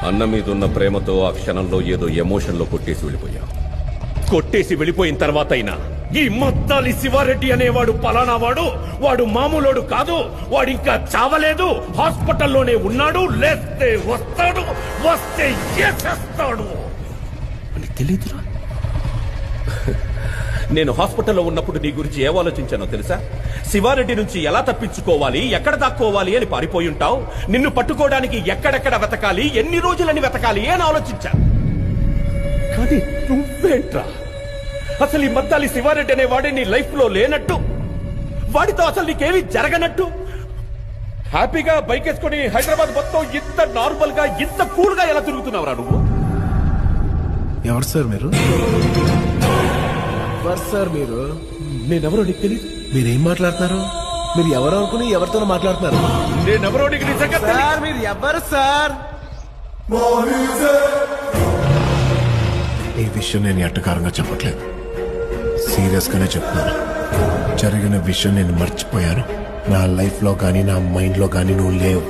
అన్న మీదున్న ప్రేమతో ఆ క్షణంలో ఏదో ఎమోషన్లో కొట్టేసి వెళ్ళిపోయా. కొట్టేసి వెళ్ళిపోయిన తర్వాత అయినా ఈ మద్దాలి శివారెడ్డి అనేవాడు పలానా వాడు మామూలోడు కాదు, వాడు ఇంకా చావలేదు, హాస్పిటల్లోనే ఉన్నాడు, లేస్తే వస్తాడు, వస్తే చేసేస్తాడు అని తెలీదురా. నేను హాస్పిటల్లో ఉన్నప్పుడు నీ గురించి ఏం ఆలోచించానో తెలుసా? శివారెడ్డి నుంచి ఎలా తప్పించుకోవాలి, ఎక్కడ దాక్కోవాలి అని పారిపోయి ఉంటావు. నిన్ను పట్టుకోవడానికి ఎక్కడెక్కడ వెతకాలి, ఎన్ని రోజులని వెతకాలి అని ఆలోచించా. కానీ నువ్వేంట్రా, అసలు ఈ మద్దాలి శివారెడ్డి అనే వాడే నీ లైఫ్ లో లేనట్టు, వాడితో అసలు నీకేమీ జరగనట్టు హ్యాపీగా బైక్ వేసుకుని హైదరాబాద్ మొత్తం ఇంత నార్మల్ గా ఇంత కూల్ గా ఎలా తిరుగుతున్నావురా నువ్వు? ఎవరు సార్ మీరు? ఎవరు సార్ మీరు? నేనెవరో నీకు తెలియదు. మీరేం మాట్లాడుతున్నారు? మీరు ఎవరు అనుకుని ఎవరితో మాట్లాడుతున్నారు? నేనెవరో నీకు నిజంగా సార్ మీరు ఎవరు సార్? ఈ విషయం నేను ఎట్టకారంగా చెప్పట్లేదు, సీరియస్ గానే చెప్తున్నాను. జరిగిన విషయం నేను మర్చిపోయాను. నా లైఫ్ లో కానీ నా మైండ్ లో కానీ నువ్వు లేవు.